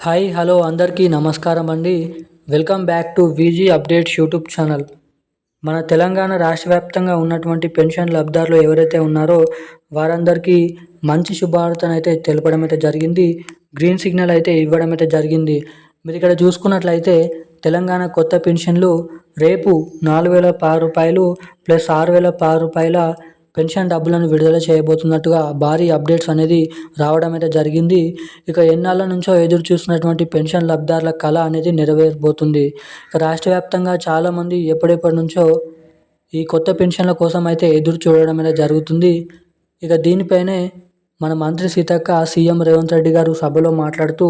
Hi hello అందరికీ నమస్కారం అండి. Welcome back to VG updates YouTube channel. మన తెలంగాణ రాష్ట్ర వ్యాప్తంగా ఉన్నటువంటి పెన్షన్ లబ్ధిదారులు ఎవరైతే ఉన్నారో వారందరికీ మంచి శుభవార్తనైతే తెలపడం అయితే జరిగింది. గ్రీన్ సిగ్నల్ అయితే ఇవ్వడం అయితే జరిగింది. మీరు ఇక్కడ చూసుకున్నట్లయితే తెలంగాణ కొత్త పెన్షన్లు రేపు రూ. 4,010 ప్లస్ రూ. 6,010 పెన్షన్ డబ్బులను విడుదల చేయబోతున్నట్టుగా భారీ అప్డేట్స్ అనేది రావడం అయితే జరిగింది. ఇక ఎన్నాళ్ళ నుంచో ఎదురు చూస్తున్నటువంటి పెన్షన్ లబ్ధిదారుల కళ అనేది నెరవేరబోతుంది. ఇక రాష్ట్ర వ్యాప్తంగా చాలామంది ఎప్పటి నుంచో ఈ కొత్త పెన్షన్ల కోసం అయితే ఎదురు చూడడం అనేది జరుగుతుంది. ఇక దీనిపైనే మన మంత్రి సీతక్క సీఎం రేవంత్ రెడ్డి గారు సభలో మాట్లాడుతూ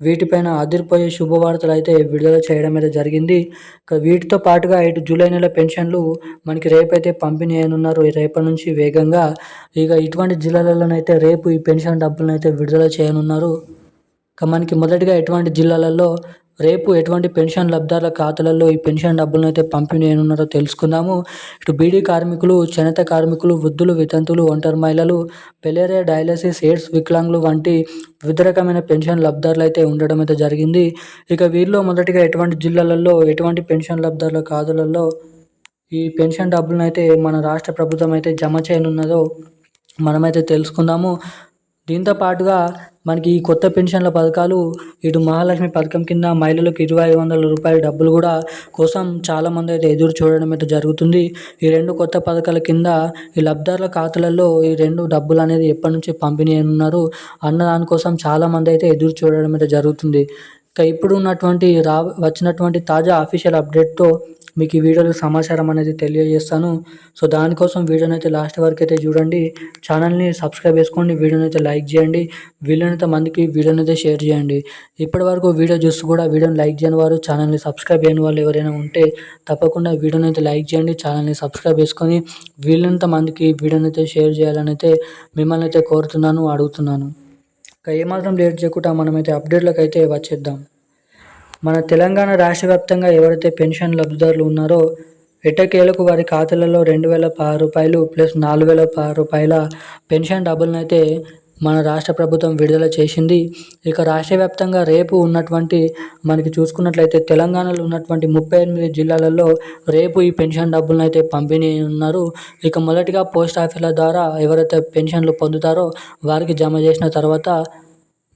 వీటిపైన అదిరిపోయే శుభవార్తలు అయితే విడుదల చేయడం అయితే జరిగింది. ఇక వీటితో పాటుగా ఇటు జూలై నెల పెన్షన్లు మనకి రేపైతే పంపిణీ అయినున్నారు. రేపటి నుంచి వేగంగా ఇక ఇటువంటి జిల్లాలలోనైతే రేపు ఈ పెన్షన్ డబ్బులను అయితే విడుదల చేయనున్నారు. ఇక మనకి మొదటిగా ఎటువంటి జిల్లాలలో రేపు ఎటువంటి పెన్షన్ లబ్ధిదారుల ఖాతాలలో ఈ పెన్షన్ డబ్బులను అయితే పంపిణీ అయినున్నారో తెలుసుకుందాము. ఇటు బీడీ కార్మికులు, చేనేత కార్మికులు, వృద్ధులు, వితంతువులు, ఒంటరి మహిళలు, పెలేరియా, డయాలసిస్, ఎయిడ్స్, వికలాంగులు వంటి వివిధ రకమైన పెన్షన్ లబ్ధిదారులు అయితే ఉండడం అయితే జరిగింది. ఇక వీరిలో మొదటిగా ఎటువంటి జిల్లాలలో ఎటువంటి పెన్షన్ లబ్ధిదారుల ఖాతాలలో ఈ పెన్షన్ డబ్బులను అయితే మన రాష్ట్ర ప్రభుత్వం అయితే జమ చేయనున్నదో మనమైతే తెలుసుకుందాము. దీంతో పాటుగా మనకి ఈ కొత్త పెన్షన్ల పథకాలు ఇటు మహాలక్ష్మి పథకం కింద మహిళలకు రూ. 2,500 డబ్బులు కూడా కోసం చాలామంది అయితే ఎదురు చూడడం అయితే జరుగుతుంది. ఈ రెండు కొత్త పథకాల కింద ఈ లబ్ధిదారుల ఖాతాలలో ఈ రెండు డబ్బులు అనేది ఎప్పటి నుంచి పంపిణీ అయినున్నారు అన్న దానికోసం చాలామంది అయితే ఎదురు చూడడం అయితే జరుగుతుంది. ఇక ఇప్పుడు ఉన్నటువంటి వచ్చినటువంటి తాజా అఫీషియల్ అప్డేట్తో మీకు ఈ వీడియోలో సమాచారం అనేది తెలియజేస్తాను. సో దానికోసం వీడియోని అయితే లాస్ట్ వరకు అయితే చూడండి. ఛానల్ని సబ్స్క్రైబ్ చేసుకోండి, వీడియోని అయితే లైక్ చేయండి, వీలైనంత మందికి వీడియోని అయితే షేర్ చేయండి. ఇప్పటివరకు వీడియో చూస్తూ కూడా వీడియోని లైక్ చేయని వారు, ఛానల్ని సబ్స్క్రైబ్ చేయని వాళ్ళు ఎవరైనా ఉంటే తప్పకుండా వీడియోని అయితే లైక్ చేయండి, ఛానల్ని సబ్స్క్రైబ్ చేసుకొని వీలైనంత మందికి వీడియోని అయితే షేర్ చేయాలని అయితే మిమ్మల్ని అయితే కోరుతున్నాను, అడుగుతున్నాను. ఇక ఏమాత్రం లేట్ చేయకుండా మనమైతే అప్డేట్లకు అయితే వచ్చేద్దాం. మన తెలంగాణ రాష్ట్ర వ్యాప్తంగా ఎవరైతే పెన్షన్ లబ్ధిదారులు ఉన్నారో ఎట్టకేలకు వారి ఖాతాలలో రూ. 2,010 ప్లస్ రూ. 4,010 పెన్షన్ డబ్బులను అయితే మన రాష్ట్ర ప్రభుత్వం విడుదల చేసింది. ఇక రాష్ట్ర వ్యాప్తంగా రేపు ఉన్నటువంటి మనకి చూసుకున్నట్లయితే తెలంగాణలో ఉన్నటువంటి 38 జిల్లాలలో రేపు ఈ పెన్షన్ డబ్బులను అయితే పంపిణీ ఉన్నారు. ఇక మొదటిగా పోస్ట్ ఆఫీసుల ద్వారా ఎవరైతే పెన్షన్లు పొందుతారో వారికి జమ చేసిన తర్వాత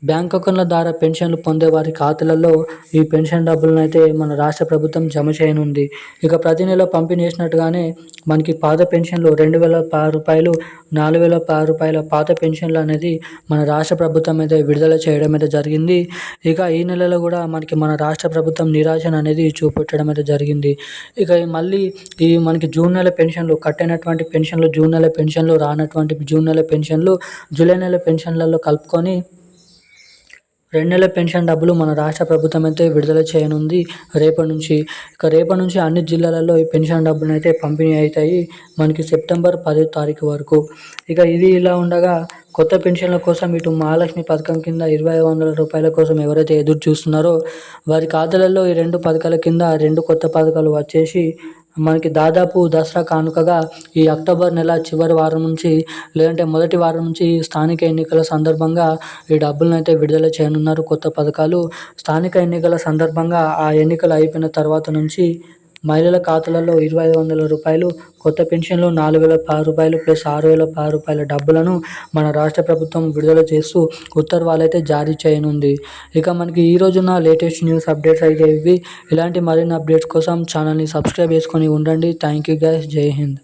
బ్యాంక్ అకౌంట్ల ద్వారా పెన్షన్లు పొందే వారి ఖాతాలలో ఈ పెన్షన్ డబ్బులను అయితే మన రాష్ట్ర ప్రభుత్వం జమ చేయనుంది. ఇక ప్రతి నెల పంపిణీ చేసినట్టుగానే మనకి పాత పెన్షన్లు రూ. 2,010, రూ. 4,010 పాత పెన్షన్లు అనేది మన రాష్ట్ర ప్రభుత్వం అయితే విడుదల చేయడం అయితే జరిగింది. ఇక ఈ నెలలో కూడా మన రాష్ట్ర ప్రభుత్వం నిరాశను అనేది చూపెట్టడం అయితే జరిగింది. ఇక మళ్ళీ ఈ మనకి జూన్ నెల పెన్షన్లు కట్టైనటువంటి పెన్షన్లు, జూన్ నెల పెన్షన్లు, రానటువంటి జూన్ నెల పెన్షన్లు, జూలై నెల పెన్షన్లలో కలుపుకొని 2 నెలల పెన్షన్ డబ్బులు మన రాష్ట్ర ప్రభుత్వం అయితే విడుదల చేయనుంది రేపటి నుంచి. ఇక రేపటి నుంచి అన్ని జిల్లాలలో ఈ పెన్షన్ డబ్బులు అయితే పంపిణీ అవుతాయి మనకి సెప్టెంబర్ 10వ తారీఖు వరకు. ఇక ఇది ఇలా ఉండగా కొత్త పెన్షన్ల కోసం ఇటు మహాలక్ష్మి పథకం కింద రూ. 2,500 కోసం ఎవరైతే ఎదురు చూస్తున్నారో వారి ఖాతాలలో ఈ రెండు పథకాల కింద రెండు కొత్త పథకాలు వచ్చేసి మనకి దాదాపు దసరా కానుకగా ఈ అక్టోబర్ నెల చివరి వారం నుంచి లేదంటే మొదటి వారం నుంచి స్థానిక ఎన్నికల సందర్భంగా ఈ డబ్బులను అయితే విడుదల చేయనున్నారు. కొత్త పథకాలు స్థానిక ఎన్నికల సందర్భంగా ఆ ఎన్నికలు అయిపోయిన తర్వాత నుంచి మహిళల ఖాతాలలో రూ. 2,500 కొత్త పెన్షన్లు, రూ. 4,010 ప్లస్ రూ. 6,010 డబ్బులను మన రాష్ట్ర ప్రభుత్వం విడుదల చేస్తూ ఉత్తర్వులు అయితే జారీ చేయనుంది. ఇక మనకి ఈ రోజున లేటెస్ట్ న్యూస్ అప్డేట్స్ అయితే ఇవి. ఇలాంటి మరిన్ని అప్డేట్స్ కోసం ఛానల్ని సబ్స్క్రైబ్ చేసుకొని ఉండండి. Thank you guys. జై హింద్.